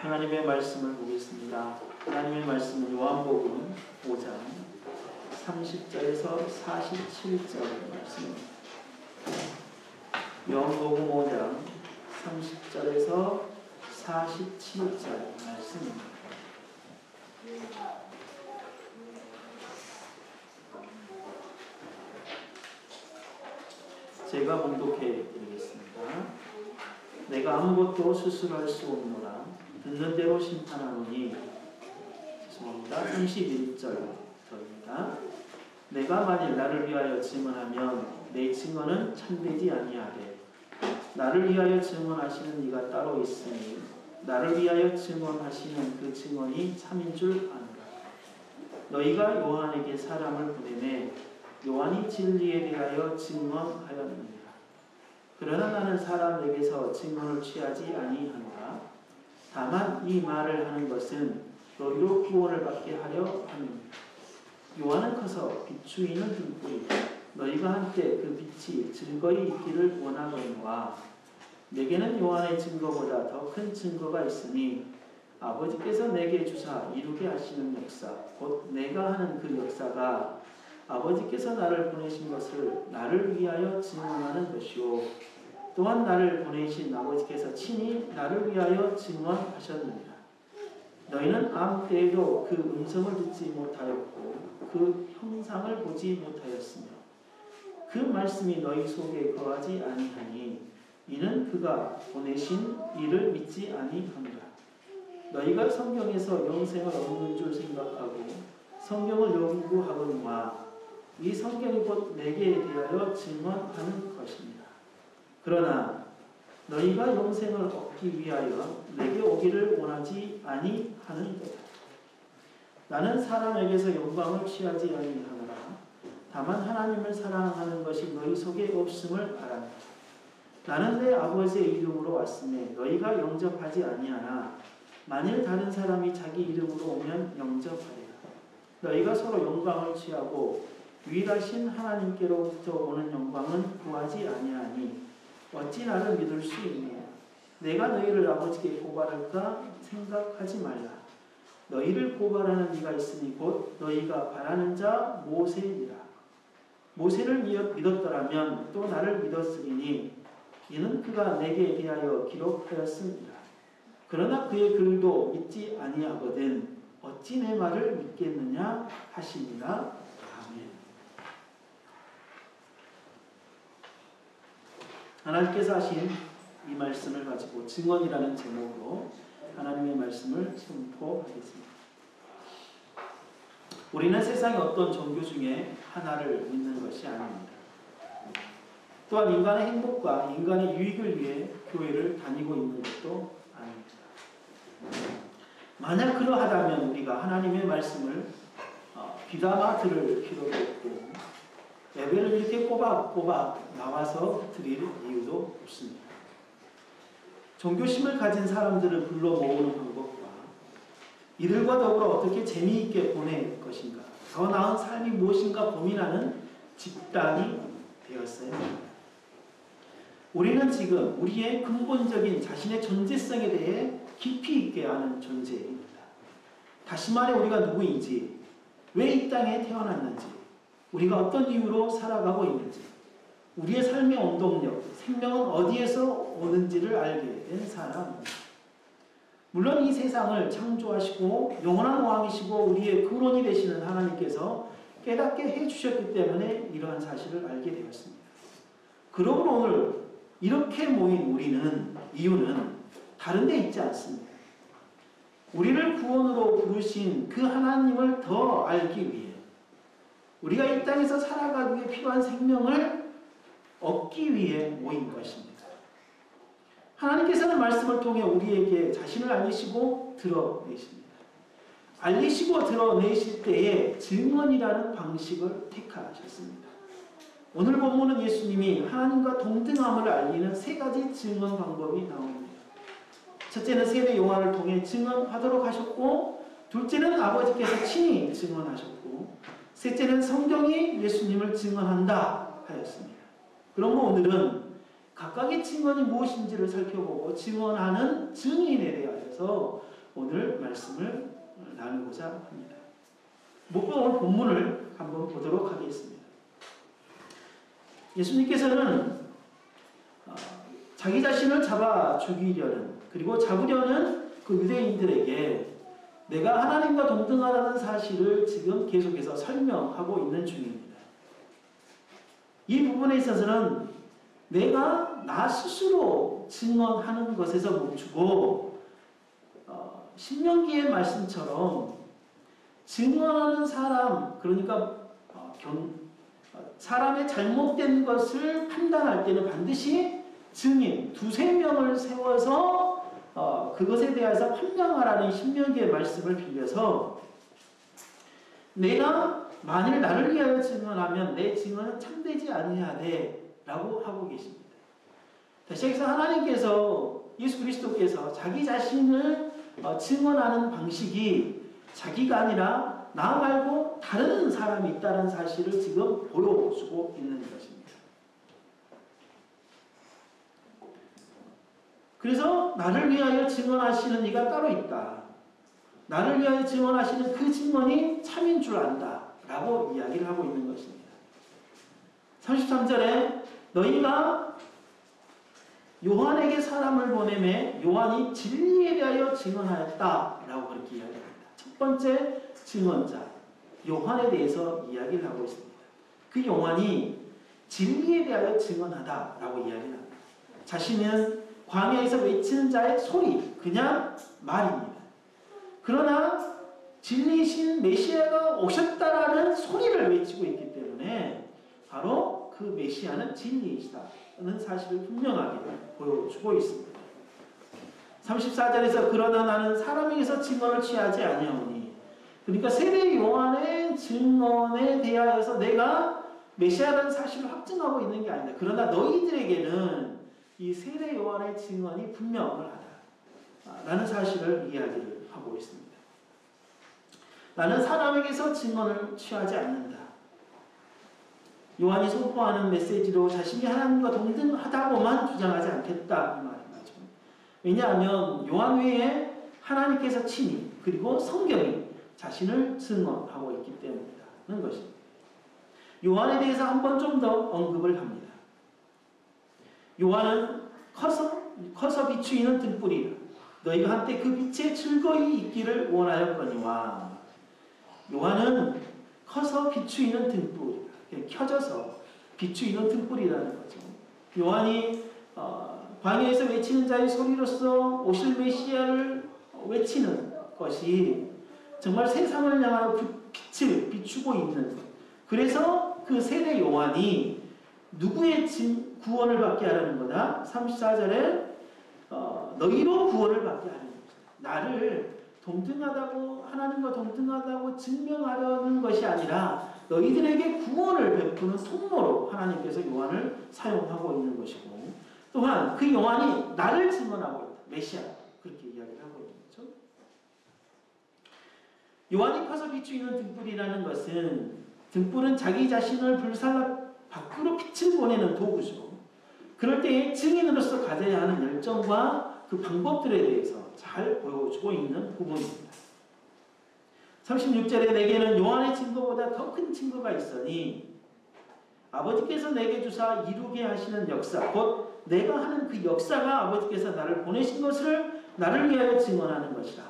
하나님의 말씀을 보겠습니다. 하나님의 말씀은 요한복음 5장 30절에서 47절 말씀입니다. 요한복음 5장 30절에서 47절 말씀입니다. 제가 봉독해 드리겠습니다. 내가 아무것도 스스로 할 수 없노라. 듣는 대로 심판하노니. 죄송합니다. 31절입니다. 내가 만일 나를 위하여 증언하면 내 증언은 참되지 아니하되 나를 위하여 증언하시는 이가 따로 있으니 나를 위하여 증언하시는 그 증언이 참인 줄 아노라. 너희가 요한에게 사람을 보내매 요한이 진리에 대하여 증언하였느니라. 그러나 나는 사람에게서 증언을 취하지 아니하노라. 다만 이 말을 하는 것은 너희로 구원을 받게 하려 함이니라. 요한은 커서 비추이는 등불이다. 너희가 한때 그 빛이 즐거이 있기를 원하거니와 내게는 요한의 증거보다 더 큰 증거가 있으니 아버지께서 내게 주사 이루게 하시는 역사 곧 내가 하는 그 역사가 아버지께서 나를 보내신 것을 나를 위하여 증언하는 것이요 또한 나를 보내신 아버지께서 친히 나를 위하여 증언하셨느니라. 너희는 아무 때에도 그 음성을 듣지 못하였고 그 형상을 보지 못하였으며 그 말씀이 너희 속에 거하지 아니하니 이는 그가 보내신 이를 믿지 아니하니라. 너희가 성경에서 영생을 얻는 줄 생각하고 성경을 연구하거니와 이 성경이 곧 내게 대하여 증언하는 것입니다. 그러나 너희가 영생을 얻기 위하여 내게 오기를 원하지 아니하는도다. 나는 사람에게서 영광을 취하지 아니하노라. 다만 하나님을 사랑하는 것이 너희 속에 없음을 알아라. 나는 내 아버지의 이름으로 왔으며 너희가 영접하지 아니하나 만일 다른 사람이 자기 이름으로 오면 영접하리라. 너희가 서로 영광을 취하고 유일하신 하나님께로부터 오는 영광은 구하지 아니하니 어찌 나를 믿을 수 있느냐. 내가 너희를 아버지께 고발할까 생각하지 말라. 너희를 고발하는 이가 있으니 곧 너희가 바라는 자 모세니라. 모세를 믿었더라면 또 나를 믿었으리니 이는 그가 내게 대하여 기록하였습니다. 그러나 그의 글도 믿지 아니하거든 어찌 내 말을 믿겠느냐 하시니라. 아멘. 하나님께서 하신 이 말씀을 가지고 증언이라는 제목으로 하나님의 말씀을 선포하겠습니다. 우리는 세상의 어떤 종교 중에 하나를 믿는 것이 아닙니다. 또한 인간의 행복과 인간의 유익을 위해 교회를 다니고 있는 것도 아닙니다. 만약 그러하다면 우리가 하나님의 말씀을 귀담아 들을 필요도 없고 예배를 이렇게 꼬박꼬박 나와서 드릴 이유도 없습니다. 종교심을 가진 사람들을 불러 모으는 방법과 이들과 더불어 어떻게 재미있게 보낼 것인가, 더 나은 삶이 무엇인가 고민하는 집단이 되었어야 합니다. 우리는 지금 우리의 근본적인 자신의 존재성에 대해 깊이 있게 아는 존재입니다. 다시 말해 우리가 누구인지, 왜 이 땅에 태어났는지, 우리가 어떤 이유로 살아가고 있는지, 우리의 삶의 원동력, 생명은 어디에서 오는지를 알게 된 사람입니다. 물론 이 세상을 창조하시고 영원한 왕이시고 우리의 근원이 되시는 하나님께서 깨닫게 해주셨기 때문에 이러한 사실을 알게 되었습니다. 그러므로 오늘 이렇게 모인 이유는 다른 데 있지 않습니다. 우리를 구원으로 부르신 그 하나님을 더 알기 위해, 우리가 이 땅에서 살아가기 위해 필요한 생명을 얻기 위해 모인 것입니다. 하나님께서는 말씀을 통해 우리에게 자신을 알리시고 드러내십니다. 알리시고 드러내실 때에 증언이라는 방식을 택하셨습니다. 오늘 본문은 예수님이 하나님과 동등함을 알리는 세 가지 증언 방법이 나옵니다. 첫째는 세례 요한을 통해 증언하도록 하셨고, 둘째는 아버지께서 친히 증언하셨고, 셋째는 성경이 예수님을 증언한다 하였습니다. 그러면 오늘은 각각의 증언이 무엇인지를 살펴보고 증언하는 증인에 대하여서 오늘 말씀을 나누고자 합니다. 오늘 본문을 한번 보도록 하겠습니다. 예수님께서는 자기 자신을 잡아 죽이려는, 그리고 잡으려는 그 유대인들에게 내가 하나님과 동등하다는 사실을 지금 계속해서 설명하고 있는 중입니다. 이 부분에 있어서는 내가 나 스스로 증언하는 것에서 멈추고 신명기의 말씀처럼 증언하는 사람, 그러니까 사람의 잘못된 것을 판단할 때는 반드시 증인 두세 명을 세워서 그것에 대해서 판명하라는 신명기의 말씀을 빌려서 내가 만일 나를 위하여 증언하면 내 증언은 참되지 아니하되 라고 하고 계십니다. 다시 해서 하나님께서, 예수 그리스도께서 자기 자신을 증언하는 방식이 자기가 아니라 나 말고 다른 사람이 있다는 사실을 지금 보여주고 있는 것입니다. 그래서 나를 위하여 증언하시는 이가 따로 있다. 나를 위하여 증언하시는 그 증언이 참인 줄 안다. 라고 이야기를 하고 있는 것입니다. 33절에 너희가 요한에게 사람을 보내매 요한이 진리에 대하여 증언하였다. 라고 그렇게 이야기합니다. 첫 번째 증언자 요한에 대해서 이야기를 하고 있습니다. 그 요한이 진리에 대하여 증언하다. 라고 이야기를 합니다. 자신은 광야에서 외치는 자의 소리, 그냥 말입니다. 그러나 진리이신 메시아가 오셨다라는 소리를 외치고 있기 때문에 바로 그 메시아는 진리이시다는 사실을 분명하게 보여주고 있습니다. 34절에서 그러나 나는 사람에게서 증언을 취하지 아니하오니, 그러니까 세례 요한의 증언에 대하여서 내가 메시아라는 사실을 확증하고 있는 게 아니다. 그러나 너희들에게는 이 세례 요한의 증언이 분명하다라는 사실을 이야기를 하고 있습니다. 나는 사람에게서 증언을 취하지 않는다. 요한이 선포하는 메시지로 자신이 하나님과 동등하다고만 주장하지 않겠다 이 말이죠. 왜냐하면 요한 외에 하나님께서 친히 그리고 성경이 자신을 증언하고 있기 때문이라는 것입니다. 요한에 대해서 한 번 좀 더 언급을 합니다. 요한은 커서 비추이는 등불이라. 너희가 한때 그 빛에 즐거이 있기를 원하였거니와. 요한은 커서 비추이는 등불, 켜져서 비추이는 등불이라는 거죠. 요한이 광야에서 외치는 자의 소리로서 오실 메시아를 외치는 것이 정말 세상을 향하여 빛을 비추고 있는 것. 그래서 그 세례 요한이 누구의 구원을 받게 하라는 거다? 34절에 너희로 구원을 받게 하는 거죠. 나를 동등하다고, 하나님과 동등하다고 증명하려는 것이 아니라 너희들에게 구원을 베푸는 통로로 하나님께서 요한을 사용하고 있는 것이고, 또한 그 요한이 나를 증언하고 있다. 메시아, 그렇게 이야기를 하고 있는 거죠. 요한이 커서 비추이는 등불이라는 것은, 등불은 자기 자신을 불살라 밖으로 빛을 보내는 도구죠. 그럴 때에 증인으로서 가져야 하는 열정과 그 방법들에 대해서 잘 보여주고 있는 부분입니다. 36절에 내게는 요한의 증거보다 더 큰 증거가 있으니 아버지께서 내게 주사 이루게 하시는 역사, 곧 내가 하는 그 역사가 아버지께서 나를 보내신 것을 나를 위하여 증언하는 것이라.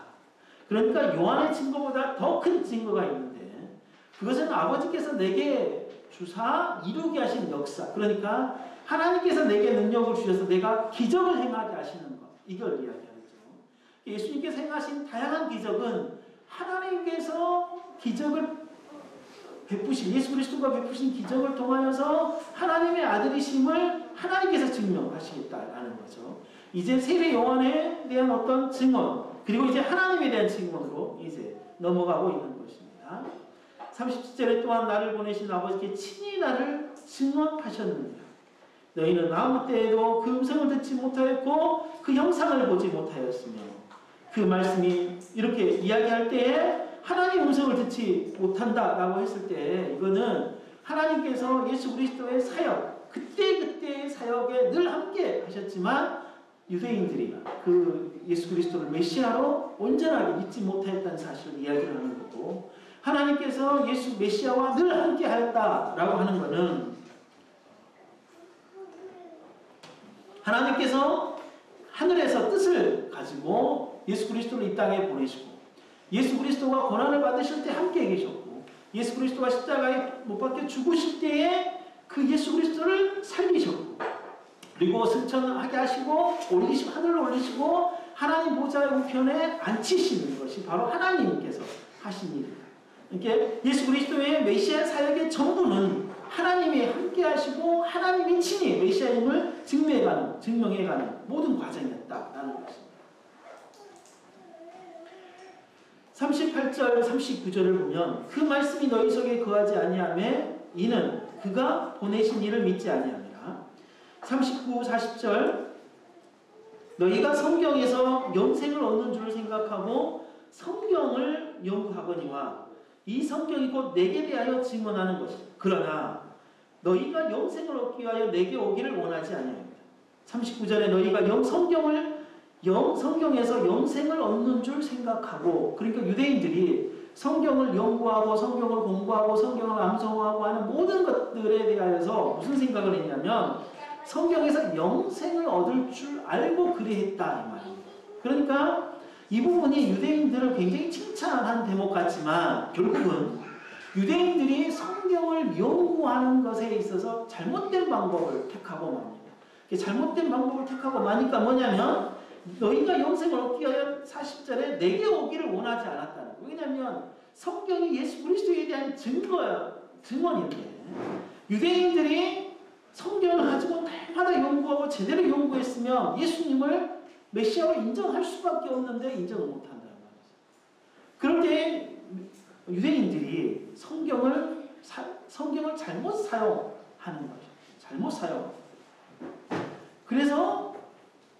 그러니까 요한의 증거보다 더 큰 증거가 있는데 그것은 아버지께서 내게 주사 이루게 하신 역사, 그러니까 하나님께서 내게 능력을 주셔서 내가 기적을 행하게 하시는 것, 이걸 이야기하죠. 예수님께서 행하신 다양한 기적은 하나님께서 기적을 베푸신, 예수 그리스도가 베푸신 기적을 통하여서 하나님의 아들이심을 하나님께서 증명하시겠다라는 거죠. 이제 세례 요한에 대한 어떤 증언, 그리고 이제 하나님에 대한 증언으로 이제 넘어가고 있는 것입니다. 37절에 또한 나를 보내신 아버지께 친히 나를 증언하셨느니라. 너희는 아무 때에도 그 음성을 듣지 못하였고 그 영상을 보지 못하였으며, 그 말씀이 이렇게 이야기할 때에 하나님의 음성을 듣지 못한다라고 했을 때 이거는 하나님께서 예수 그리스도의 사역, 그때그때의 사역에 늘 함께 하셨지만 유대인들이 그 예수 그리스도를 메시아로 온전하게 믿지 못했다는 사실을 이야기를 하는 거고, 하나님께서 예수 메시아와 늘 함께 하였다라고 하는 것은 하나님께서 하늘에서 뜻을 가지고 예수 그리스도를 이 땅에 보내시고, 예수 그리스도가 고난을 받으실 때 함께 계셨고, 예수 그리스도가 십자가에 못 박혀 죽으실 때에 그 예수 그리스도를 살리셨고, 그리고 승천하게 하시고 하늘로 올리시고 하나님 보좌의 우편에 앉히시는 것이 바로 하나님께서 하신 일입니다. 이렇게 예수 그리스도의 메시아 사역의 전부는 하나님이 함께 하시고 하나님이 친히 메시아임을 증명해가는 모든 과정이었다라는 것입니다. 38절 39절을 보면 그 말씀이 너희 속에 거하지 아니하매 이는 그가 보내신 이를 믿지 아니함이라. 39, 40절 너희가 성경에서 영생을 얻는 줄 생각하고 성경을 연구하거니와 이 성경이 곧 내게 대하여 증언하는 것이다. 그러나 너희가 영생을 얻기 위하여 내게 오기를 원하지 아니합니다. 39절에 너희가 성경에서 영생을 얻는 줄 생각하고, 그러니까 유대인들이 성경을 연구하고 성경을 공부하고 성경을 암송하고 하는 모든 것들에 대하여서 무슨 생각을 했냐면 성경에서 영생을 얻을 줄 알고 그리했다 이 말입니다. 그러니까 이 부분이 유대인들을 굉장히 칭찬한 대목 같지만 결국은 유대인들이 성경을 연구하는 것에 있어서 잘못된 방법을 택하고 맙니다. 잘못된 방법을 택하고 마니까 뭐냐면 너희가 영생을 얻기 위하여 40절에 내게 오기를 원하지 않았다는 거예요. 왜냐하면 성경이 예수 그리스도에 대한 증언인데 유대인들이 성경을 가지고 날마다 연구하고 제대로 연구했으면 예수님을 메시아로 인정할 수밖에 없는데 인정을 못한다는 말이죠. 그런데 유대인들이 성경을 잘못 사용하는 거죠. 잘못 사용. 그래서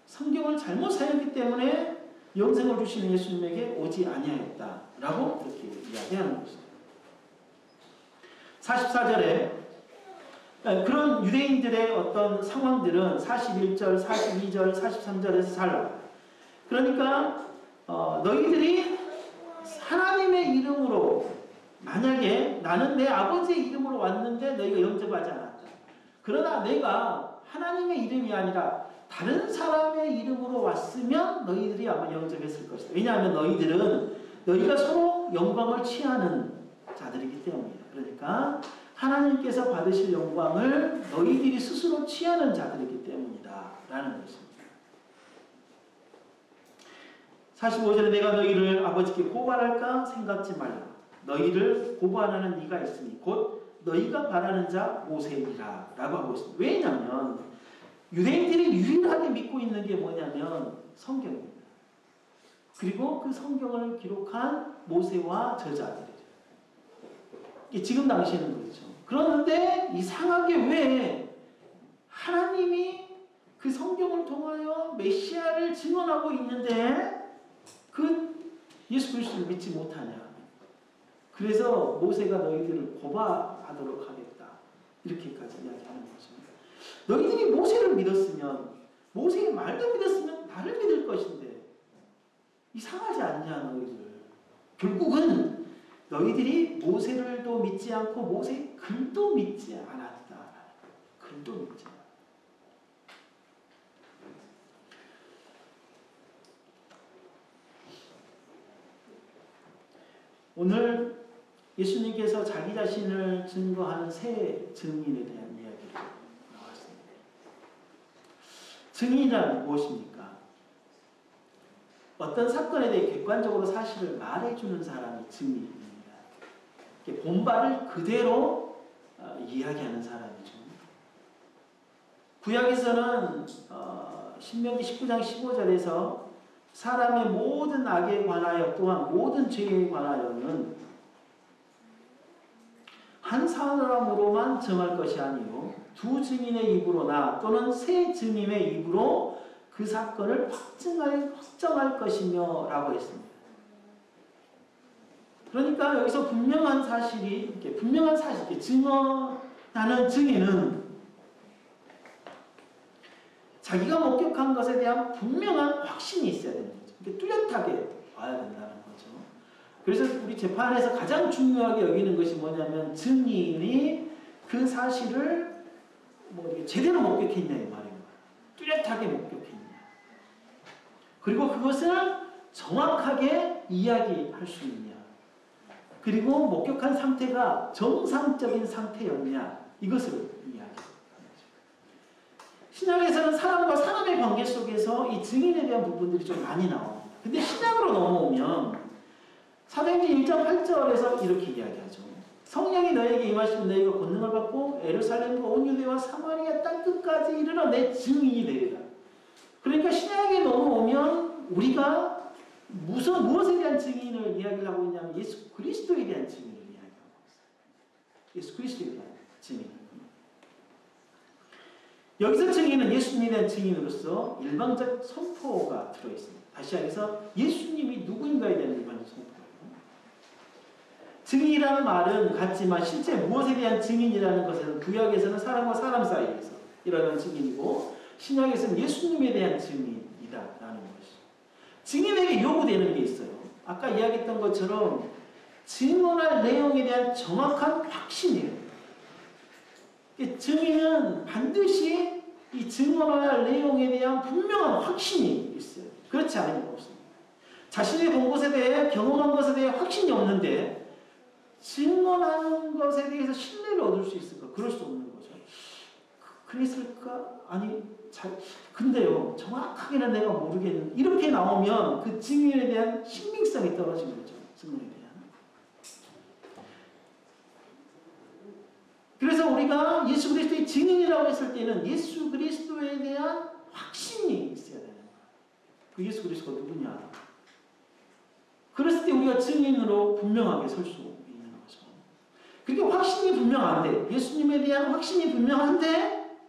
성경을 잘못 사용했기 때문에 영생을 주시는 예수님에게 오지 아니하였다라고 이렇게 이야기하는 것입니다. 44절에 그런 유대인들의 어떤 상황들은 41절, 42절, 43절에서 달라요. 그러니까 너희들이 하나님의 이름으로, 만약에 나는 내 아버지의 이름으로 왔는데 너희가 영접하지 않았다. 그러나 내가 하나님의 이름이 아니라 다른 사람의 이름으로 왔으면 너희들이 아마 영접했을 것이다. 왜냐하면 너희가 서로 영광을 취하는 자들이기 때문이다. 그러니까 하나님께서 받으실 영광을 너희들이 스스로 취하는 자들이기 때문이다 라는 것입니다. 45절에 내가 너희를 아버지께 고발할까 생각지 말라. 너희를 고발하는 이가 있으니 곧 너희가 바라는 자 모세이라 라고 하고 있습니다. 왜냐하면 유대인들이 유일하게 믿고 있는 게 뭐냐면 성경입니다. 그리고 그 성경을 기록한 모세와 저자들이죠. 지금 당시에는 그렇죠. 그런데 이상하게 왜 하나님이 그 성경을 통하여 메시아를 증언하고 있는데 그 예수 그리스도를 믿지 못하냐. 그래서 모세가 너희들을 고발하도록 하겠다. 이렇게까지 이야기하는 것입니다. 너희들이 모세를 믿었으면, 모세의 말도 믿었으면 나를 믿을 것인데 이상하지 않냐 너희들. 결국은 너희들이 모세를도 믿지 않고 모세의 글도 믿지 않았다. 글도 믿지 않았다. 오늘 예수님께서 자기 자신을 증거하는 세 증인에 대한 이야기를 나왔습니다. 증인이란 무엇입니까? 어떤 사건에 대해 객관적으로 사실을 말해주는 사람이 증인입니다. 본발을 그대로 이야기하는 사람이죠. 구약에서는 신명기 19장 15절에서 사람의 모든 악에 관하여 또한 모든 죄에 관하여는 한 사람으로만 정할 것이 아니요 두 증인의 입으로나 또는 세 증인의 입으로 그 사건을 확정할 것이며 라고 했습니다. 그러니까 여기서 분명한 사실, 증언하는 증인은 자기가 목격한 것에 대한 분명한 확신이 있어야 되는 거죠. 이렇게 뚜렷하게 봐야 된다는 거죠. 그래서 우리 재판에서 가장 중요하게 여기는 것이 뭐냐면 증인이 그 사실을 제대로 목격했냐 이 말입니다. 뚜렷하게 목격했냐. 그리고 그것을 정확하게 이야기할 수 있냐. 그리고 목격한 상태가 정상적인 상태였냐. 이것을 이야기합니다. 신약에서는 사람과 사람의 관계 속에서 이 증인에 대한 부분들이 좀 많이 나옵니다. 근데 신약으로 넘어오면 사도행전 1장 8절에서 이렇게 이야기하죠. 성령이 너에게 임하시면 너희가 권능을 받고 예루살렘과 온 유대와 사마리아 땅끝까지 이르러 내 증인이 되리라. 그러니까 신약에 넘어오면 우리가 무엇에 대한 증인을 이야기를 하고 있냐면 예수 그리스도에 대한 증인을 이야기하고 있어요. 예수 그리스도에 대한 증인. 여기서 증인은 예수님에 대한 증인으로서 일방적 선포가 들어있습니다. 다시 말해서 예수님이 누구인가에 대한 일반적 선포예요. 증인이라는 말은 같지만 실제 무엇에 대한 증인이라는 것은 구약에서는 사람과 사람 사이에서 일어나는 증인이고 신약에서는 예수님에 대한 증인이다라는 것이죠. 증인에게 요구되는 게 있어요. 아까 이야기했던 것처럼 증언할 내용에 대한 정확한 확신이에요. 증인은 반드시 이 증언할 내용에 대한 분명한 확신이 있어요. 그렇지 않으면 없습니다. 자신이 본 것에 대해 경험한 것에 대해 확신이 없는데 증언하는 것에 대해서 신뢰를 얻을 수 있을까? 그럴 수 없는 거죠. 그랬을까? 아니, 근데요, 정확하게는 내가 모르겠는데 이렇게 나오면 그 증인에 대한 신빙성이 떨어지는 거죠. 증언에 대한. 그래서 우리가 예수 그리스도의 증인이라고 했을 때는 예수 그리스도에 대한 확신이 있어야 되는 거예요. 그 예수 그리스도가 누구냐. 그랬을 때 우리가 증인으로 분명하게 설 수 있는 거죠. 그렇게 확신이 분명한데, 예수님에 대한 확신이 분명한데,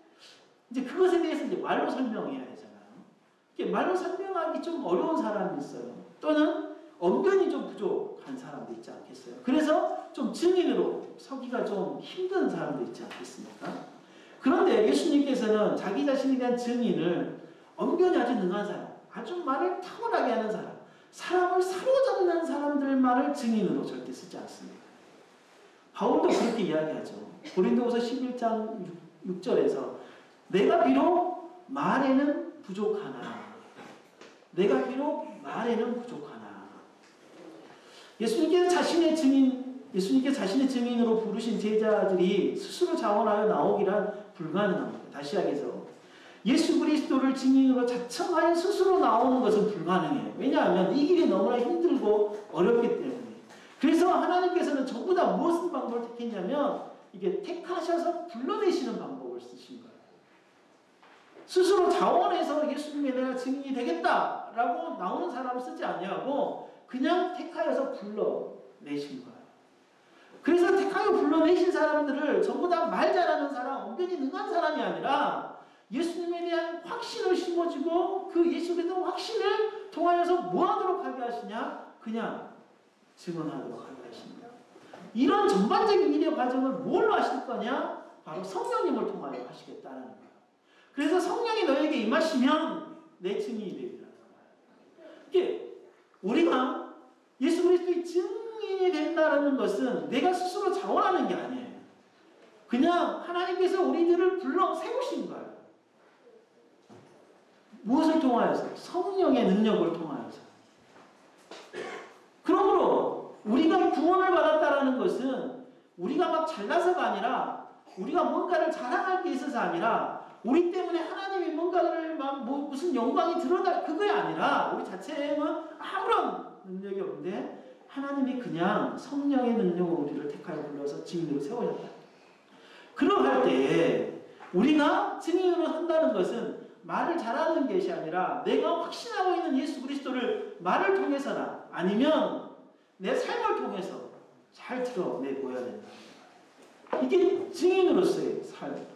이제 그것에 대해서 이제 말로 설명해야 되잖아요. 이게 말로 설명하기 좀 어려운 사람이 있어요. 또는 언변이 좀 부족한 사람도 있지 않겠어요? 그래서 좀 증인으로 서기가 좀 힘든 사람도 있지 않겠습니까? 그런데 예수님께서는 자기 자신에 대한 증인을 언변이 아주 능한 사람, 아주 말을 탁월하게 하는 사람, 사람을 사로잡는 사람들만을 증인으로 절대 쓰지 않습니다. 바울도 그렇게 이야기하죠. 고린도후서 11장 6절에서 내가 비록 말에는 부족하나 내가 비록 말에는 부족하나 예수님께서 자신의 증인으로 부르신 제자들이 스스로 자원하여 나오기란 불가능합니다. 다시 이야기해서 예수 그리스도를 증인으로 자청하여 스스로 나오는 것은 불가능해요. 왜냐하면 이 길이 너무나 힘들고 어렵기 때문에. 그래서 하나님께서는 전부 다 무엇을 방법을 택했냐면 이게 택하셔서 불러내시는 방법을 쓰신 거예요. 스스로 자원해서 예수님의 내가 증인이 되겠다라고 나오는 사람을 쓰지 아니하고 그냥 택하여서 불러내신 거예요. 그래서 택하여 불러내신 사람들을 전부 다 말 잘하는 사람, 언변이 능한 사람이 아니라 예수님에 대한 확신을 심어주고 그 예수님에 대한 확신을 통하여서 뭐 하도록 하게 하시냐? 그냥 증언하도록 하게 하십니다. 이런 전반적인 일의 과정을 뭘로 하실 거냐? 바로 성령님을 통하여 하시겠다는 거예요. 그래서 성령이 너에게 임하시면 내 증인이 되리라. 이게 우리가 예수 그리스도의 증인이 된다는 것은 내가 스스로 자원하는 게 아니에요. 그냥 하나님께서 우리들을 불러 세우신 거예요. 무엇을 통하여서? 성령의 능력을 통하여서. 그러므로 우리가 구원을 받았다는 것은 우리가 막 잘나서가 아니라 우리가 뭔가를 자랑할 게 있어서 아니라 우리 때문에 하나님이 뭔가를 막 무슨 영광이 드러날 그게 아니라 우리 자체는 아무런 능력이 없는데 하나님이 그냥 성령의 능력으로 우리를 택하여 불러서 증인으로 세우셨다. 그러할 때에 우리가 증인으로 선다는 것은 말을 잘하는 것이 아니라 내가 확신하고 있는 예수 그리스도를 말을 통해서나 아니면 내 삶을 통해서 잘 드러내보여야 된다. 이게 증인으로서의 삶 아니겠습니까?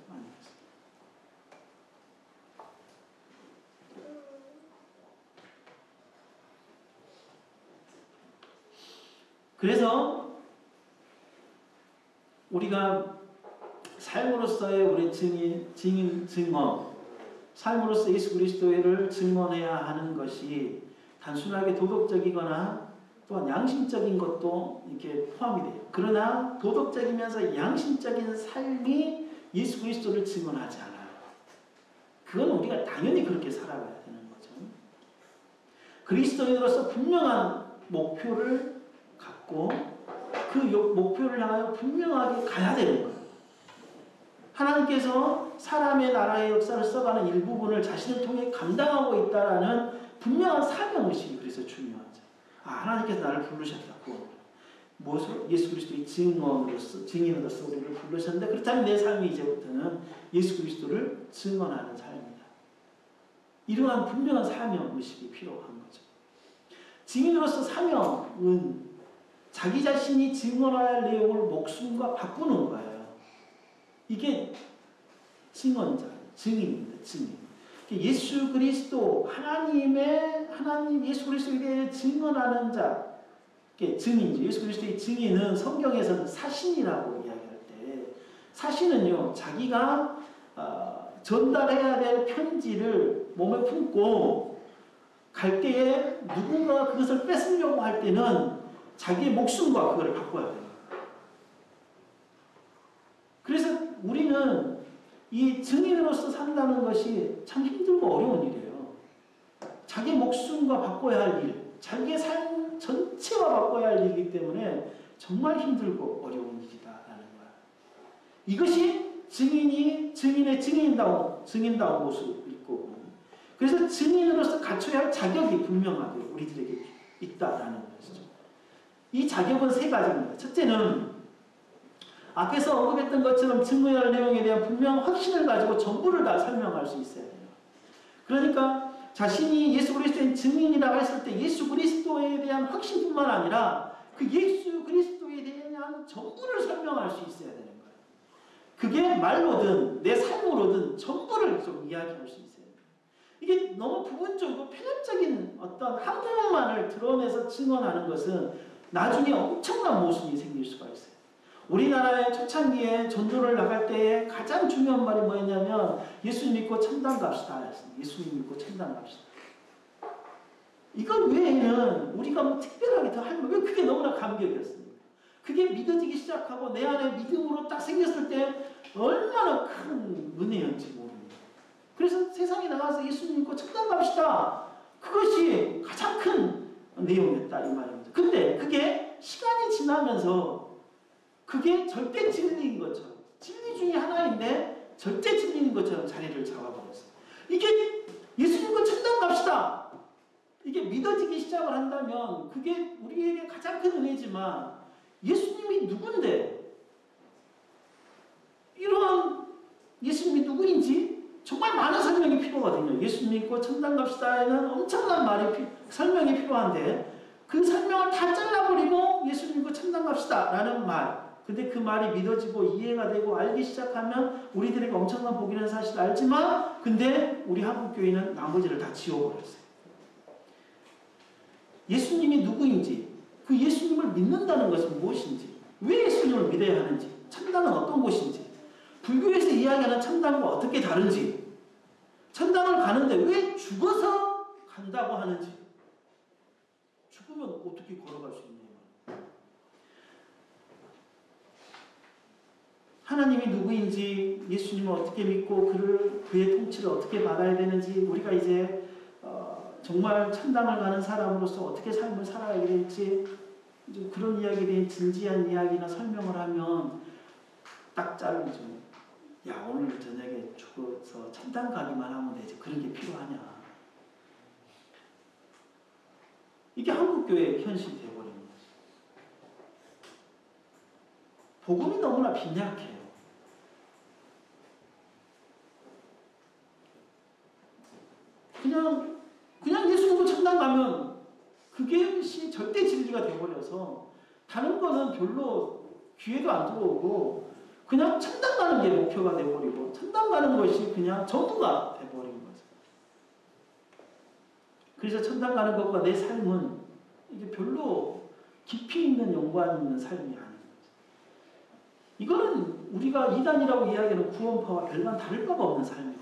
그래서 우리가 삶으로서의 우리 증언, 삶으로서 예수 그리스도를 증언해야 하는 것이 단순하게 도덕적이거나 또한 양심적인 것도 이렇게 포함이 돼요. 그러나 도덕적이면서 양심적인 삶이 예수 그리스도를 증언하지 않아요. 그건 우리가 당연히 그렇게 살아가야 되는 거죠. 그리스도인으로서 분명한 목표를 갖고 그 목표를 향하여 분명하게 가야 되는 거예요. 하나님께서 사람의 나라의 역사를 써가는 일부분을 자신을 통해 감당하고 있다라는 분명한 사명의식이 그래서 중요하죠. 하나님께서 나를 부르셨다고. 무엇으로? 예수 그리스도의 증인으로서 우리를 부르셨는데, 그렇다면 내 삶이 이제부터는 예수 그리스도를 증언하는 삶이다. 이러한 분명한 사명의식이 필요한 거죠. 증인으로서 사명은 자기 자신이 증언할 내용을 목숨과 바꾸는 거예요. 이게 증언자, 증인입니다. 증인. 예수 그리스도, 하나님 예수 그리스도에 대해 증언하는 자, 증인이죠. 예수 그리스도의 증인은 성경에서는 사신이라고 이야기할 때, 사신은요, 자기가 전달해야 될 편지를 몸에 품고 갈 때에 누군가가 그것을 뺏으려고 할 때는 자기의 목숨과 그걸 바꿔야 돼요. 그래서 우리는 이 증인으로서 산다는 것이 참 힘들고 어려운 일이에요. 자기 목숨과 바꿔야 할 일, 자기의 삶 전체와 바꿔야 할 일이기 때문에 정말 힘들고 어려운 일이다라는 거야. 이것이 증인의 증인다운 모습일 거고, 그래서 증인으로서 갖춰야 할 자격이 분명하게 우리들에게 있다라는 것이죠. 이 자격은 세 가지입니다. 첫째는 앞에서 언급했던 것처럼 증거할 내용에 대한 분명한 확신을 가지고 전부를 다 설명할 수 있어야 돼요. 그러니까 자신이 예수 그리스도의 증인이라고 했을 때 예수 그리스도에 대한 확신뿐만 아니라 그 예수 그리스도에 대한 전부를 설명할 수 있어야 되는 거예요. 그게 말로든 내 삶으로든 전부를 좀 이야기할 수 있어야 돼요. 이게 너무 부분적이고 편협적인 어떤 한 부분만을 드러내서 증언하는 것은 나중에 엄청난 모순이 생길 수가 있어요. 우리나라의 초창기에 전도를 나갈 때에 가장 중요한 말이 뭐였냐면 예수 믿고 천당 갑시다 했습니다. 예수 믿고 천당 갑시다. 이것 외에는 우리가 뭐 특별하게 더 할 말, 왜 그게 너무나 감격이었습니다. 그게 믿어지기 시작하고 내 안에 믿음으로 딱 생겼을 때 얼마나 큰 은혜였는지 모릅니다. 그래서 세상에 나가서 예수 믿고 천당 갑시다. 그것이 가장 큰 내용이었다 이 말입니다. 근데 그게 시간이 지나면서 그게 절대 진리인 것처럼, 진리 중에 하나인데 절대 진리인 것처럼 자리를 잡아버렸어요. 이게 예수님과 천당 갑시다. 이게 믿어지기 시작을 한다면 그게 우리에게 가장 큰 은혜지만 예수님이 누군데, 이런 예수님이 누구인지 정말 많은 설명이 필요하거든요. 예수 믿고 천당 갑시다에는 엄청난 설명이 필요한데 그 설명을 다 잘라버리고 예수 믿고 천당 갑시다라는 말, 근데 그 말이 믿어지고 이해가 되고 알기 시작하면 우리들에게 엄청난 복이라는 사실을 알지만, 근데 우리 한국교회는 나머지를 다 지워버렸어요. 예수님이 누구인지, 그 예수님을 믿는다는 것은 무엇인지, 왜 예수님을 믿어야 하는지, 천당은 어떤 곳인지, 불교에서 이야기하는 천당과 어떻게 다른지, 천당을 가는데 왜 죽어서 간다고 하는지, 죽으면 어떻게 걸어갈 수 있냐. 하나님이 누구인지, 예수님을 어떻게 믿고 그의 통치를 어떻게 받아야 되는지, 우리가 이제 정말 천당을 가는 사람으로서 어떻게 삶을 살아야 될지, 그런 이야기에 대한 진지한 이야기나 설명을 하면 딱 자르죠. 야, 오늘 저녁에 죽어서 천당 가기만 하면 되지, 그런 게 필요하냐. 이게 한국교회의 현실이 되어버린 거죠. 복음이 너무나 빈약해요. 그냥 예수 믿고 천당 가면 그것이 절대 진리가 되어버려서 다른 거는 별로 귀에도 안 들어오고 그냥 천당 가는 게 목표가 되어버리고 천당 가는 것이 그냥 전부가 되어버린 거죠. 그래서 천당 가는 것과 내 삶은 이게 별로 깊이 있는 연관 있는 삶이 아닌 거죠. 이거는 우리가 이단이라고 이야기하는 구원파와 별반 다를 바가 없는 삶이에요.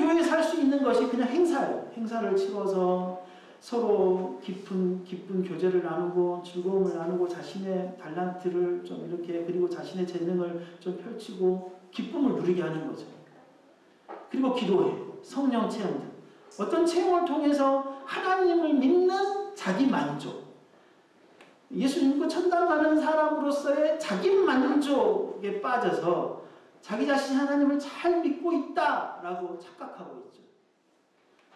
교회에 살 수 있는 것이 그냥 행사예요. 행사를 치러서 서로 깊은 교제를 나누고 즐거움을 나누고 자신의 달란트를 좀 이렇게 그리고 자신의 재능을 좀 펼치고 기쁨을 누리게 하는 거죠. 그리고 기도해요. 성령 체험 등 어떤 체험을 통해서 하나님을 믿는 자기 만족, 예수 믿고 천당 가는 사람으로서의 자기 만족에 빠져서 자기 자신이 하나님을 잘 믿고 있다라고 착각하고 있죠.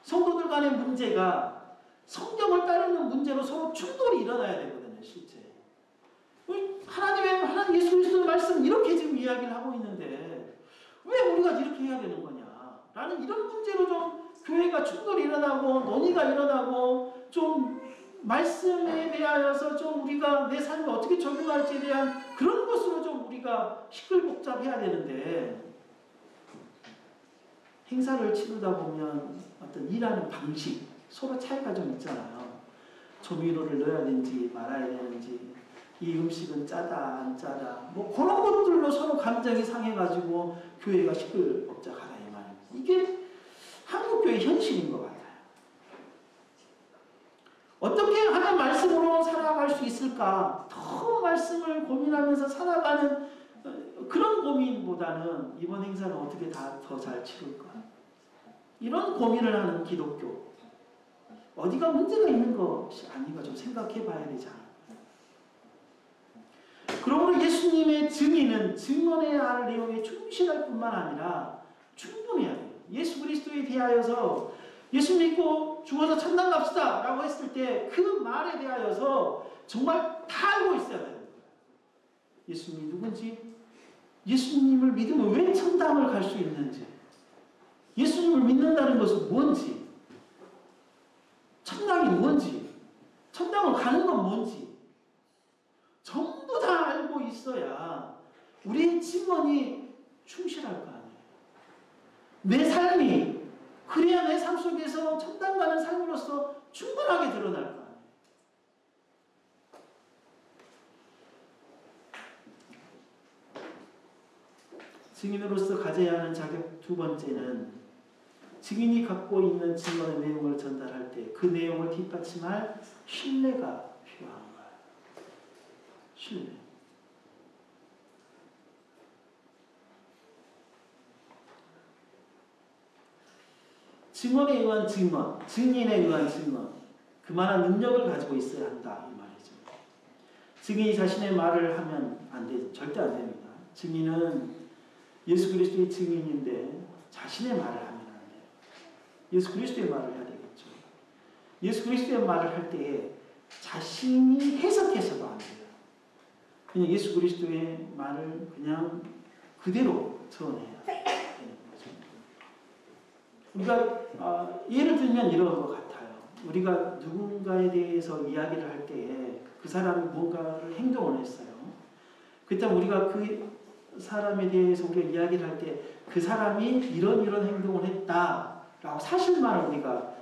성도들 간의 문제가 성경을 따르는 문제로 서로 충돌이 일어나야 되거든요. 실제 하나님 예수 그리스도의 말씀 이렇게 지금 이야기를 하고 있는데 왜 우리가 이렇게 해야 되는 거냐 라는 이런 문제로 좀 교회가 충돌이 일어나고 논의가 일어나고 좀 말씀에 대하여서 좀 우리가 내 삶에 어떻게 적용할지에 대한 그런 것으로 좀 우리가 시끌복잡해야 되는데, 행사를 치르다 보면 어떤 일하는 방식 서로 차이가 좀 있잖아요. 조미료를 넣어야 되는지 말아야 되는지, 이 음식은 짜다 안 짜다, 뭐 그런 것들로 서로 감정이 상해가지고 교회가 시끌벅적하다 이 말이에요. 이게 한국교회 현실인 것 같아요. 어떻게 하나님 말씀으로 살아갈 수 있을까? 더 말씀을 고민하면서 살아가는 그런 고민보다는 이번 행사는 어떻게 다 더 잘 치룰까? 이런 고민을 하는 기독교. 어디가 문제가 있는 것이 아닌가 좀 생각해 봐야 되지 않을까? 그러므로 예수님의 증인은 증언해야 할 내용에 충실할 뿐만 아니라 충분해야 돼요. 예수 그리스도에 대하여서 예수 믿고 죽어서 천당 갑시다 라고 했을 때 그 말에 대하여서 정말 다 알고 있어야 되는 거예요. 예수님이 누군지, 예수님을 믿으면 왜 천당을 갈 수 있는지, 예수님을 믿는다는 것은 뭔지, 천당이 뭔지, 천당을 가는 건 뭔지 전부 다 알고 있어야 우리의 증언이 충실할 거 아니에요. 내 삶이 그래야 내 삶 속에서 천당 가는 삶으로서 충분하게 드러날 거 아니에요. 증인으로서 가져야 하는 자격 두 번째는, 증인이 갖고 있는 증언의 내용을 전달할 때 그 내용을 뒷받침할 신뢰가 필요한 거예요. 신뢰. 증언에 의한 증언, 증인에 의한 증언, 그만한 능력을 가지고 있어야 한다 이 말이죠. 증인이 자신의 말을 하면 안 돼, 절대 안 됩니다. 증인은 예수 그리스도의 증인인데 자신의 말을 하면 안 돼요. 예수 그리스도의 말을 해야 되겠죠. 예수 그리스도의 말을 할 때에 자신이 해석해서도 안 돼요. 그냥 예수 그리스도의 말을 그냥 그대로 전해야 되는 거죠. 우리가 예를 들면 이런 것 같아요. 우리가 누군가에 대해서 이야기를 할 때에 그 사람이 뭔가를 행동을 했어요. 그때 우리가 그 사람에 대해서 우리가 이야기를 할 때 그 사람이 이런 행동을 했다라고 사실만을 우리가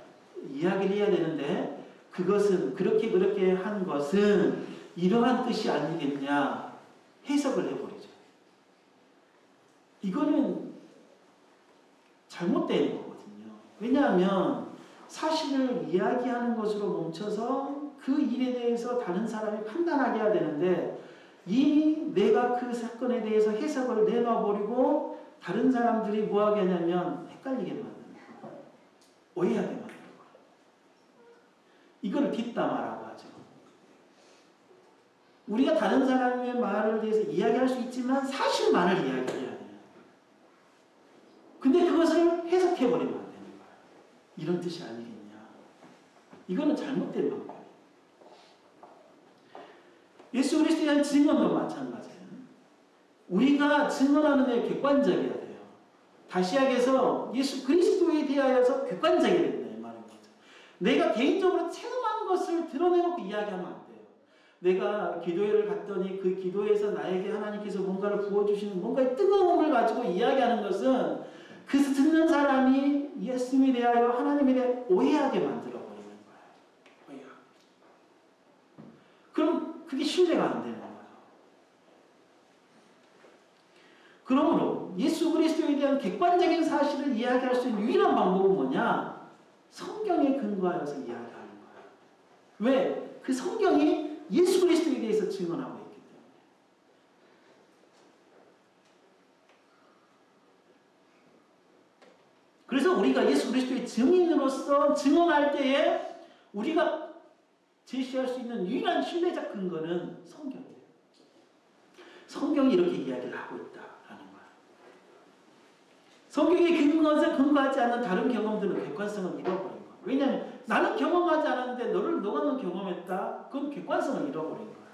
이야기를 해야 되는데, 그것은 그렇게 한 것은 이러한 뜻이 아니겠냐 해석을 해버리죠. 이거는 잘못된 거거든요. 왜냐하면 사실을 이야기하는 것으로 멈춰서 그 일에 대해서 다른 사람이 판단하게 해야 되는데, 이미 내가 그 사건에 대해서 해석을 내놔버리고 다른 사람들이 뭐하게 하냐면 헷갈리게 만드는 거예요. 오해하게 만드는 거예요. 이걸 뒷담화라고 하죠. 우리가 다른 사람의 말을 대해서 이야기할 수 있지만 사실만을 이야기해야 돼요. 근데 그것을 해석해버리면 안 되는 거예요. 이런 뜻이 아니겠냐. 이거는 잘못된 방법이에요. 예수 그리스도에 대한 증언도 마찬가지예요. 우리가 증언하는 데 객관적이어야 돼요. 다시약에서 예수 그리스도에 대하여서 객관적이어야 된다 이 말인 거죠. 내가 개인적으로 체험한 것을 드러내놓고 이야기하면 안 돼요. 내가 기도회를 갔더니 그 기도회에서 나에게 하나님께서 뭔가를 부어주시는 뭔가의 뜨거움을 가지고 이야기하는 것은 그 듣는 사람이 예수님에 대하여 하나님에 대해 오해하게 만들어버리는 거예요. 오해하게. 그럼 그게 신뢰가 안 되는 거예요. 그러므로 예수 그리스도에 대한 객관적인 사실을 이야기할 수 있는 유일한 방법은 뭐냐? 성경에 근거하여서 이야기하는 거야. 왜? 그 성경이 예수 그리스도에 대해서 증언하고 있기 때문에. 그래서 우리가 예수 그리스도의 증인으로서 증언할 때에 우리가 제시할 수 있는 유일한 신뢰적 근거는 성경이에요. 성경이 이렇게 이야기를 하고 있다라는 거야. 성경에 근거하지 않는 다른 경험들은 객관성을 잃어버린 거야. 왜냐하면 나는 경험하지 않았는데 너는 경험했다? 그건 객관성을 잃어버린 거야.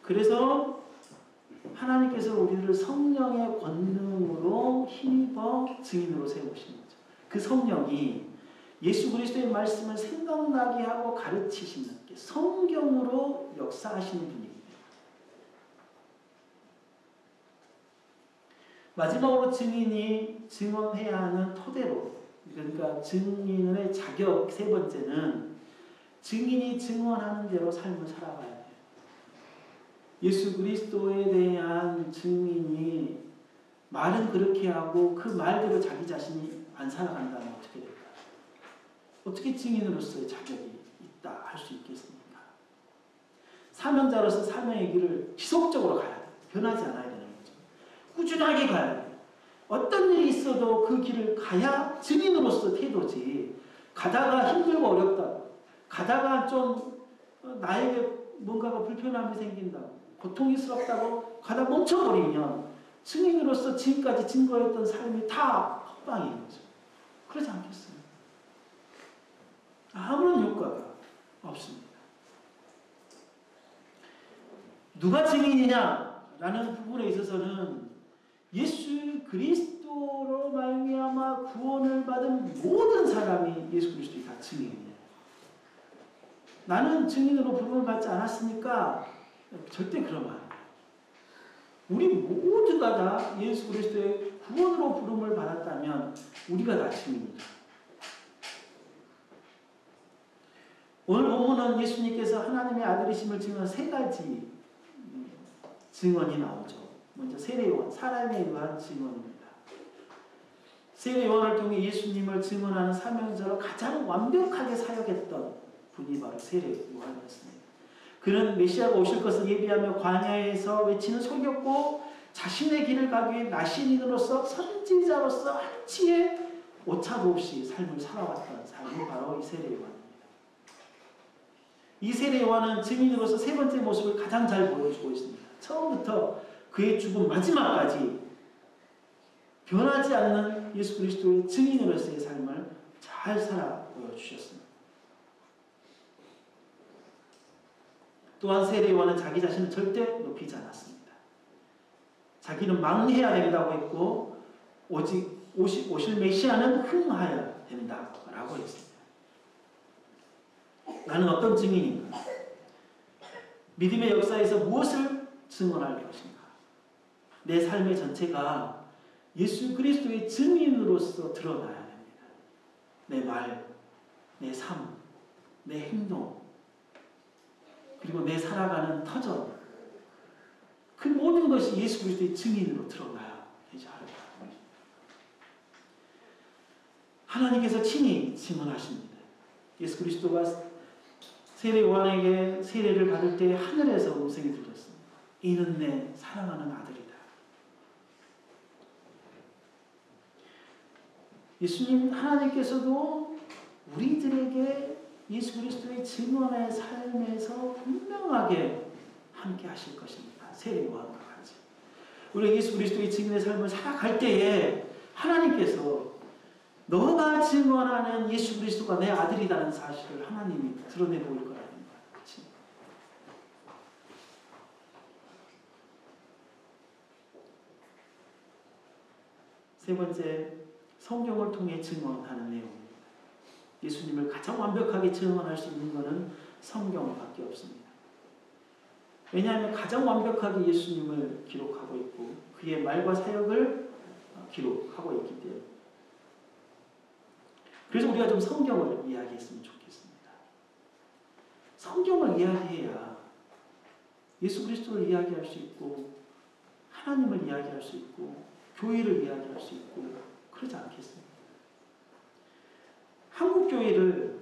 그래서 하나님께서 우리를 성령의 권능으로 힘입어 증인으로 세우신 거죠. 그 성령이 예수 그리스도의 말씀을 생각나게 하고 가르치시는 성경으로 역사하시는 분입니다. 마지막으로 증인이 증언해야 하는 토대로, 그러니까 증인의 자격 세 번째는 증인이 증언하는 대로 삶을 살아가야 돼요. 예수 그리스도에 대한 증인이 말은 그렇게 하고 그 말대로 자기 자신이 안 살아간다면 어떻게 될까요? 어떻게 증인으로서의 자격이 있다 할 수 있겠습니까? 사명자로서 사명의 길을 지속적으로 가야 돼요. 변하지 않아야 되는 거죠. 꾸준하게 가야 돼요. 어떤 일이 있어도 그 길을 가야 증인으로서 태도지, 가다가 힘들고 어렵다고, 가다가 좀 나에게 뭔가가 불편함이 생긴다고, 고통스럽다고 가다 멈춰버리면 증인으로서 지금까지 증거했던 삶이 다 헛방인 거죠. 그러지 않겠어요? 아무런 효과가 없습니다. 누가 증인이냐라는 부분에 있어서는 예수 그리스도로 말미암아 구원을 받은 모든 사람이 예수 그리스도의 다 증인이에요. 나는 증인으로 부름을 받지 않았으니까 절대 그러면 안 돼요. 우리 모두가 다 예수 그리스도의 구원으로 부름을 받았다면 우리가 다 증인이죠. 오늘 본문은 예수님께서 하나님의 아들이심을 증언한 세 가지 증언이 나오죠. 먼저 세례요한, 사람에 의한 증언입니다. 세례요한을 통해 예수님을 증언하는 사명자로 가장 완벽하게 사역했던 분이 바로 세례요한이었습니다. 그는 메시아가 오실 것을 예비하며 광야에서 외치는 소리였고 자신의 길을 가기 위해 나신인으로서 선지자로서 한치의 오차도 없이 삶을 살아왔던 사람이 바로 이 세례요한입니다. 이 세례요한은 증인으로서 세 번째 모습을 가장 잘 보여주고 있습니다. 처음부터 그의 죽음 마지막까지 변하지 않는 예수 그리스도의 증인으로서의 삶을 잘 살아 보여주셨습니다. 또한 세례요한은 자기 자신을 절대 높이지 않았습니다. 자기는 망해야 된다고 했고 오직 오실 메시아는 흥하여야 된다고 했습니다. 나는 어떤 증인인가? 믿음의 역사에서 무엇을 증언할 것인가? 내 삶의 전체가 예수 그리스도의 증인으로서 드러나야 됩니다. 내 말, 내 삶, 내 행동, 그리고 내 살아가는 터전, 그 모든 것이 예수 그리스도의 증인으로 드러나야 되지 않을까. 하나님께서 친히 증언하십니다. 예수 그리스도가 세례 요한에게 세례를 받을 때 하늘에서 음성이 들렸습니다. 이는 내 사랑하는 아들이다. 예수님 하나님께서도 우리들에게 예수 그리스도의 증언의 삶에서 분명하게 함께 하실 것입니다. 세례 요한과 같이. 우리 예수 그리스도의 증인의 삶을 살아갈 때에 하나님께서 너가 증언하는 예수 그리스도가 내 아들이라는 사실을 하나님이 드러내 보일 거라는 거예요. 그렇지? 세 번째, 성경을 통해 증언하는 내용입니다. 예수님을 가장 완벽하게 증언할 수 있는 것은 성경밖에 없습니다. 왜냐하면 가장 완벽하게 예수님을 기록하고 있고 그의 말과 사역을 기록하고 있기 때문에. 그래서 우리가 좀 성경을 이야기했으면 좋겠습니다. 성경을 이야기해야 예수 그리스도를 이야기할 수 있고 하나님을 이야기할 수 있고 교회를 이야기할 수 있고 그러지 않겠습니까? 한국 교회를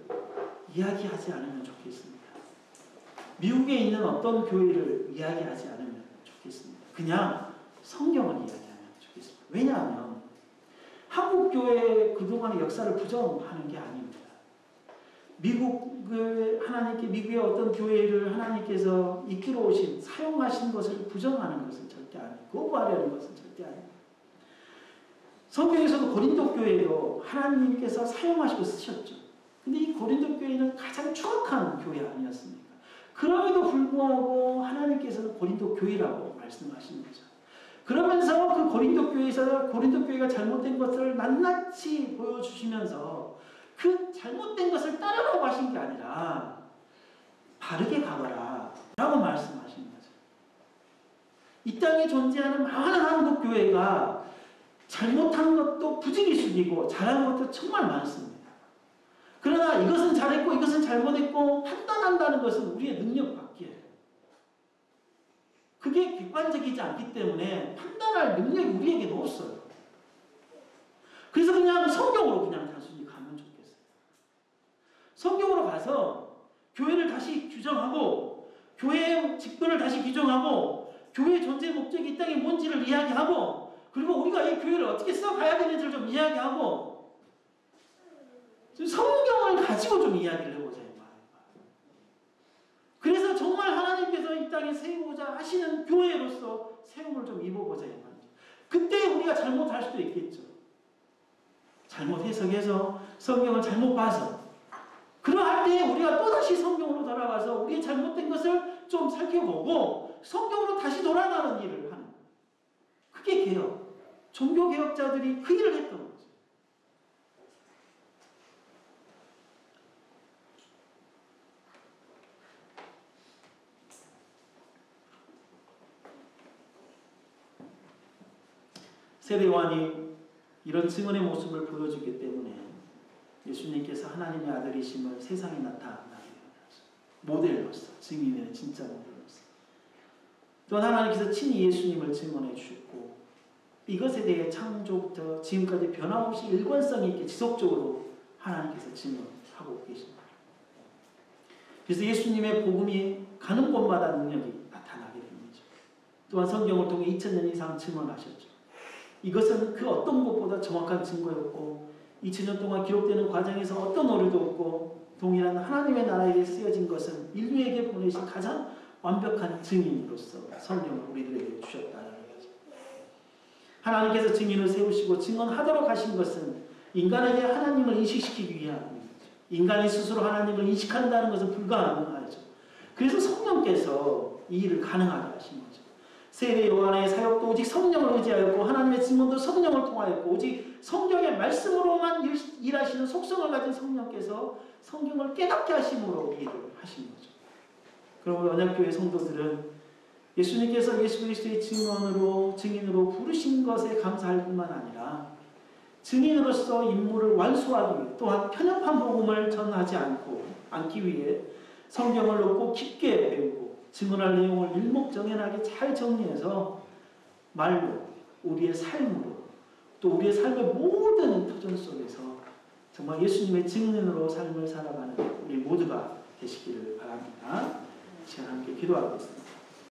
이야기하지 않으면 좋겠습니다. 미국에 있는 어떤 교회를 이야기하지 않으면 좋겠습니다. 그냥 성경을 이야기하면 좋겠습니다. 왜냐하면 한국 교회의 그동안의 역사를 부정하는 게 아닙니다. 미국의 어떤 교회를 하나님께서 이끌어 오신, 사용하신 것을 부정하는 것은 절대 아니고, 거부하려는 것은 절대 아닙니다. 성경에서도 고린도 교회도 하나님께서 사용하시고 쓰셨죠. 근데 이 고린도 교회는 가장 추악한 교회 아니었습니까? 그럼에도 불구하고 하나님께서는 고린도 교회라고 말씀하시는 거죠. 그러면서 그 고린도 교회가 잘못된 것을 낱낱이 보여주시면서 그 잘못된 것을 따르라고 하신 게 아니라 바르게 가거라 라고 말씀하신 거죠. 이 땅에 존재하는 많은 한국 교회가 잘못한 것도 부지기수이고 잘한 것도 정말 많습니다. 그러나 이것은 잘했고 이것은 잘못했고 판단한다는 것은 우리의 능력 밖이에요. 그게 객관적이지 않기 때문에 판단할 능력이 우리에게는 없어요. 그래서 그냥 성경으로 그냥 단순히 가면 좋겠어요. 성경으로 가서 교회를 다시 규정하고 교회의 직분을 다시 규정하고 교회의 존재 목적이 이 땅에 뭔지를 이야기하고 그리고 우리가 이 교회를 어떻게 써가야 되는지를 좀 이야기하고 성경을 가지고 좀 이야기를 해보자 이 말이에요. 그래서 정말 하나님께서 이 땅에 세우고자 하시는 교회로서 세움을 좀 입어보자 이 말이죠. 그때 우리가 잘못할 수도 있겠죠. 잘못 해석해서 성경을 잘못 봐서 그러할 때 우리가 또다시 성경으로 돌아가서 우리의 잘못된 것을 좀 살펴보고 성경으로 다시 돌아가는 일을 하는 그게 개혁. 종교개혁자들이 그 일을 했던 거죠. 세례요한이 이런 증언의 모습을 보여주기 때문에 예수님께서 하나님의 아들이심을 세상에 나타나게 되었습니다. 모델로서, 증인의 진짜 모델로서. 또한 하나님께서 친히 예수님을 증언해 주셨고 이것에 대해 창조부터 지금까지 변함없이 일관성 있게 지속적으로 하나님께서 증언하고 계십니다. 그래서 예수님의 복음이 가는 곳마다 능력이 나타나게 됩니다. 또한 성경을 통해 2000년 이상 증언하셨죠. 이것은 그 어떤 것보다 정확한 증거였고 2000년 동안 기록되는 과정에서 어떤 오류도 없고 동일한 하나님의 나라에 쓰여진 것은 인류에게 보내신 가장 완벽한 증인으로서 성경을 우리들에게 주셨다는 거죠. 하나님께서 증인을 세우시고 증언하도록 하신 것은 인간에게 하나님을 인식시키기 위함입니다. 인간이 스스로 하나님을 인식한다는 것은 불가능하죠. 그래서 성령께서 이 일을 가능하게 하신 거죠. 세례 요한의 사역도 오직 성령을 의지하였고 하나님의 증언도 성령을 통하였고 오직 성경의 말씀으로만 일하시는 속성을 가진 성령께서 성경을 깨닫게 하심으로 일을 하신 거죠. 그리고 언약교회 성도들은 예수님께서 예수 그리스도의 증인으로 부르신 것에 감사할 뿐만 아니라 증인으로서 임무를 완수하기 위해 또한 편협한 복음을 전하지 않기 위해 성경을 놓고 깊게 배우고 증언할 내용을 일목정연하게 잘 정리해서 말로 우리의 삶으로 또 우리의 삶의 모든 터전 속에서 정말 예수님의 증인으로 삶을 살아가는 우리 모두가 되시기를 바랍니다. 시간 함께 기도하겠습니다.